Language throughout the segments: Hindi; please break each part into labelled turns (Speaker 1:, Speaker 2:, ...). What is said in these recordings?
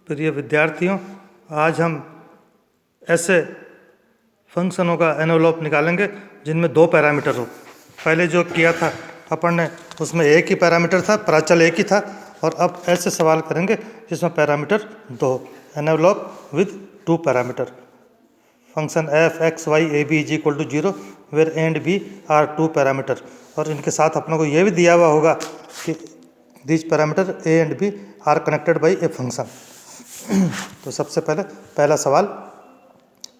Speaker 1: प्रिय विद्यार्थियों, आज हम ऐसे फंक्शनों का एनवेलप निकालेंगे जिनमें दो पैरामीटर हो। पहले जो किया था अपन ने उसमें एक ही पैरामीटर था, प्राचल एक ही था, और अब ऐसे सवाल करेंगे जिसमें पैरामीटर दो। Envelope with two parameter. Function F X Y A B is equal to 0 where A and B are two parameter. और इनके साथ अपने को ये भी दिया हुआ होगा कि this parameter A and B are connected by a function. तो सबसे पहले पहला सवाल,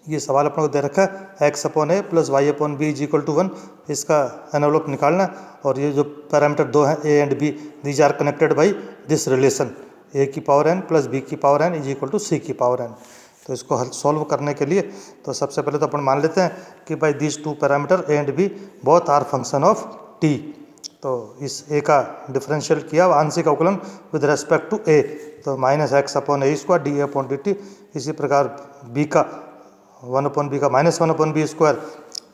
Speaker 1: ये सवाल अपने को दे रखा है X upon A plus Y upon B is equal to 1। इसका एनवेलप निकालना है। और ये जो पैरामीटर दो हैं A and B, these are connected by this relation A की पावर एन प्लस बी की power N is equal to C की पावर एन। तो इसको हल सॉल्व करने के लिए तो सबसे पहले तो अपन मान लेते हैं कि भाई this two parameter A and B both are function of T. तो इस ए का डिफरेंशियल किया आंशिक अवकलन विद रेस्पेक्ट टू ए, तो minus X upon A square D A upon D T. इसी प्रकार बी का 1 अपॉन बी का minus 1 upon B square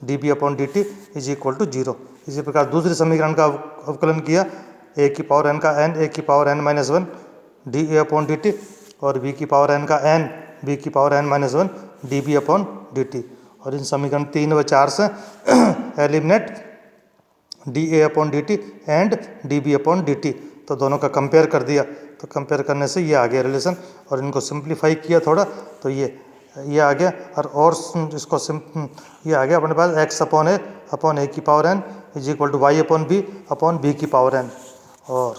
Speaker 1: D B upon D T is equal to 0। इसी प्रकार दूसरे समीकरण का अवकलन किया ए की पावर एन का एन ए की power N minus 1 D A upon D T, और बी की पावर एन का एन बी की power N minus 1 D B upon D T. और इन समीकरण 3 व 4 से eliminate D A upon D T and D B upon D T. तो दोनों का कंपेयर कर दिया, तो कंपेयर करने से ये आ गया रिलेशन। और इनको सिंप्लीफाई किया थोड़ा तो ये आ गया। और इसको ये आ गया अपने पास एक्स अपॉन ए की power N is equal to Y upon B की पावर एन। और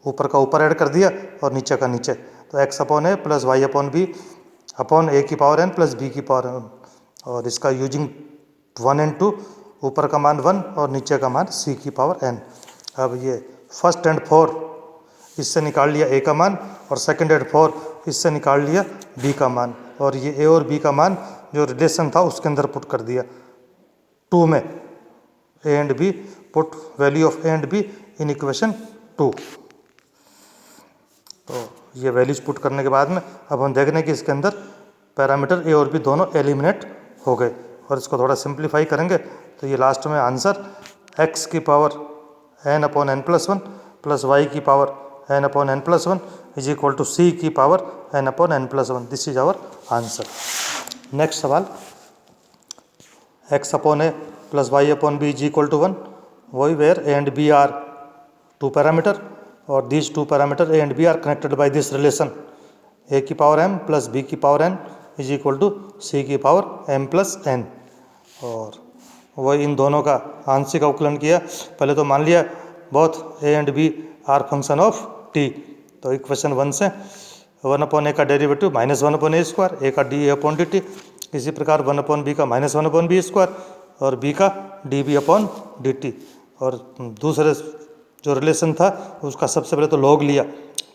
Speaker 1: ऊपर का ऊपर ऐड कर दिया और नीचे का नीचे, तो X upon A plus Y upon B upon A की पावर एन प्लस बी की पावर एन। और इसका यूजिंग 1 एंड 2, ऊपर का मान 1 और नीचे का मान सी की पावर एन। अब ये फर्स्ट एंड 4 इससे निकाल लिया ए का मान, और सेकंड एंड 4 इससे निकाल लिया बी का मान। और ये ए और बी का मान जो रिलेशन था उसके अंदर पुट कर दिया 2 में, A and B, put value of A and B in equation 2। तो ये वैल्यूज पुट करने के बाद में अब हम देख रहे हैं कि इसके अंदर पैरामीटर ए और बी दोनों एलिमिनेट हो गए। और इसको थोड़ा सिंप्लीफाई करेंगे तो ये लास्ट में आंसर एक्स की power N upon N plus 1 plus Y की power N upon N plus 1 is equal to C की power N upon N plus 1। This is our answer. Next सवाल, X upon A plus Y upon B is equal to 1, वही where A and B are two parameter, और these two parameter A and B are connected by this relation A की पावर एम प्लस बी की power N is equal to C की पावर एम प्लस एन। और वही इन दोनों का आंशिक अवकलन किया। पहले तो मान लिया both A and B are function of T. तो इक्वेशन 1 से 1 अपॉन ए का derivative minus 1 upon A square, A का D A upon D T. इसी प्रकार 1 अपॉन बी का माइनस 1 अपॉन बी स्क्वायर, और बी का D B upon D T. और दूसरे जो रिलेशन था उसका सबसे पहले तो लॉग लिया,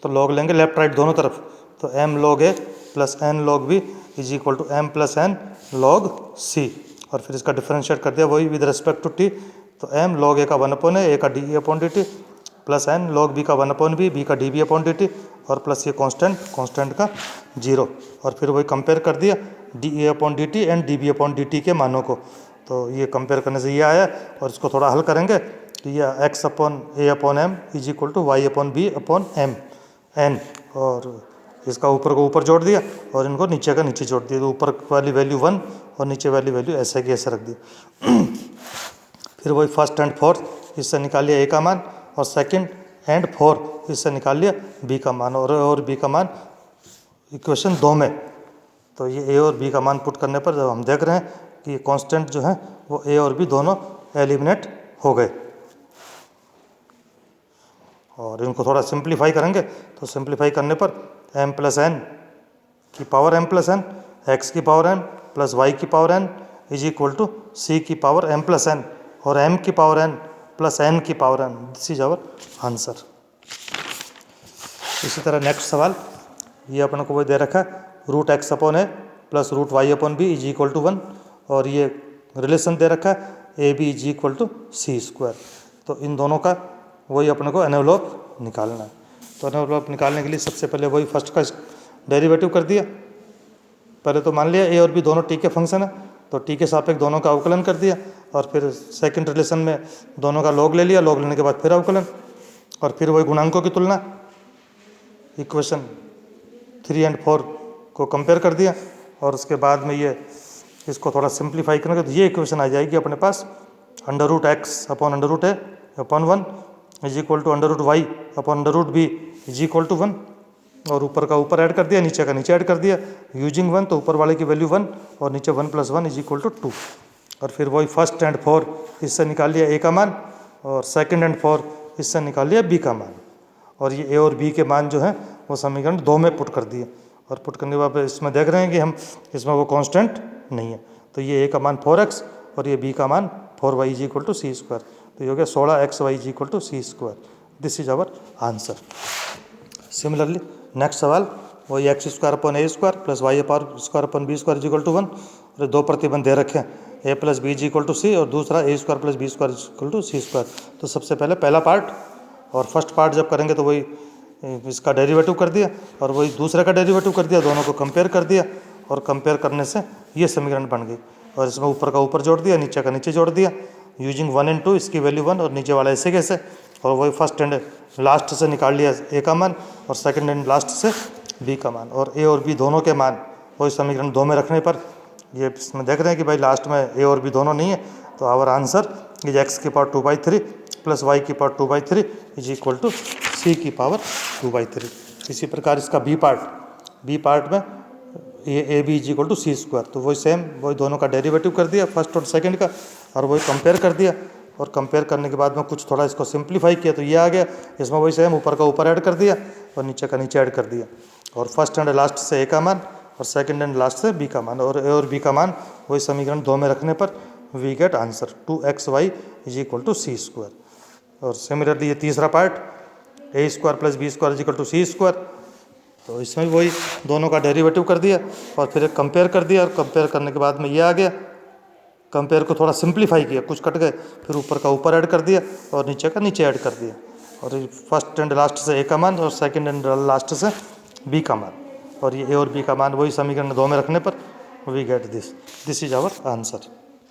Speaker 1: तो लॉग लेंगे लेफ्ट राइट दोनों तरफ। तो M log A plus N log B is equal to M plus N log C. और फिर इसका डिफरेंशिएट कर दिया वही विद रिस्पेक्ट टू टी। तो एम लॉग ए का 1 अपॉन ए का D A upon D T, plus N log B का 1 अपॉन बी का D B upon D T, और प्लस ये कांस्टेंट का 0। और फिर वही कंपेयर कर दिया D A upon D T and D B upon D T के मानों को। तो ये कंपेयर करने से ये आया। और इसको थोड़ा हल करेंगे तो ये X upon A upon M is equal to Y upon B upon M N. और इसका ऊपर को ऊपर जोड़ दिया और इनको नीचे का नीचे जोड़ दिया। तो ऊपर वाली वैल्यू 1 और नीचे वाली वैल्यू ऐसे की ऐसे रख दी। फिर वही फर्स्ट एंड फोर्थ इससे निकाल लिया ए का मान, और सेकंड एंड 4 इससे निकाल लिया बी का मान, और बी का मान इक्वेशन 2 में। तो ये ए और बी का मान पुट करने पर जब हम देख रहे हैं कि कांस्टेंट जो है वो ए और बी दोनों एलिमिनेट हो गए। और इनको थोड़ा सिंप्लीफाई करेंगे तो सिंप्लीफाई करने पर एम प्लस एन की power M plus N, X की पावर एन प्लस वाई की power N is equal to C की पावर एम प्लस एन, और एम की पावर एन प्लस एन की power N. This is our answer. इसी तरह नेक्स्ट सवाल, ये अपने को वो दे रखा है root X upon A plus root Y upon B is equal to 1, और ये रिलेशन दे रखा है A B is equal to C square. तो इन दोनों का वही अपने को एनवेलप निकालना है। तो एनवेलप निकालने के लिए सबसे पहले वही फर्स्ट का डेरिवेटिव कर दिया। पहले तो मान लिया ए और बी दोनों टी के फंक्शन है, तो टी के सापेक्ष दोनों का अवकलन कर दिया। और फिर सेकंड रिलेशन में दोनों का लॉग ले लिया, लॉग लेने के बाद फिर अवकलन, और फिर वही गुणांकों की तुलना। इक्वेशन 3 एंड 4 को कंपेयर कर दिया और उसके बाद में ये इसको थोड़ा सिंप्लीफाई करेंगे तो ये इक्वेशन आ जाएगी अपने पास √x upon √a upon 1 is equal to √y upon √b is equal to 1 और ऊपर का ऊपर ऐड कर दिया, नीचे का नीचे ऐड कर दिया। यूजिंग 1 तो ऊपर वाले की वैल्यू 1 और नीचे 1 + 1 इज इक्वल टू 2 और फिर वही फर्स्ट एंड 4 इससे निकाल लिया a का मान और सेकंड एंड 4 इससे निकाल लिया b का मान और ये a और b के मान जो है वो समीकरण 2 में पुट कर दिए और पुट करने के बाद इसमें देख रहे हैं कि हम इसमें वो कांस्टेंट नहीं है तो ये a का मान 4x और ये b का मान 4y is equal to c square तो ये हो गया 16xy is equal to c square. This is our answer. Similarly next सवाल वही x square upon a square plus y square upon b square is equal to 1 और दो प्रतिबंध दे रखे हैं a plus B is equal to c और दूसरा a square plus b square is equal to c square. तो सबसे पहले पहला पार्ट और फर्स्ट पार्ट जब करेंगे तो वही इसका डेरिवेटिव कर दिया और वही दूसरे का डेरिवेटिव कर दिया, दोनों को कंपेयर कर दिया और कंपेयर करने से ये समीकरण बन गई और इसमें ऊपर का ऊपर जोड़ दिया, नीचे का नीचे जोड़ दिया। यूजिंग 1 एंड 2 इसकी वैल्यू 1 और नीचे वाला ऐसे कैसे और वही फर्स्ट एंड लास्ट से निकाल लिया a का मान और सेकंड एंड लास्ट से b का मान और a और b दोनों के मान वही समीकरण 2 में रखने पर ये इसमें देख रहे हैं कि भाई लास्ट में a और b दोनों नहीं है तो आवर आंसर इज x की पावर 2/3 प्लस y की power 2/3 is equal to c की पावर 2/3। इसी प्रकार इसका b पार्ट में ये A B is equal to C square तो वही सेम वही दोनों का डेरिवेटिव कर दिया फर्स्ट और सेकंड का और वही कंपेयर कर दिया और कंपेयर करने के बाद में कुछ थोड़ा इसको सिंप्लीफाई किया तो ये आ गया। इसमें वही सेम ऊपर का ऊपर ऐड कर दिया और नीचे का नीचे ऐड कर दिया और फर्स्ट एंड लास्ट से ए का मान और सेकंड एंड लास्ट से बी का मान और ए और बी का मान वही समीकरण 2 में रखने पर we get answer 2xy is equal to C square. और सिमिलरली ये तीसरा part a square plus B square is equal to C square तो इसमें वही दोनों का डेरिवेटिव कर दिया और फिर कंपेयर कर दिया और कंपेयर करने के बाद में ये आ गया। कंपेयर को थोड़ा सिंप्लीफाई किया, कुछ कट गए, फिर ऊपर का ऊपर ऐड कर दिया और नीचे का नीचे ऐड कर दिया और फर्स्ट एंड लास्ट से a का मान और सेकंड एंड लास्ट से b का मान और ये a और b का मान वही समीकरण 2 में रखने पर we get this is our answer.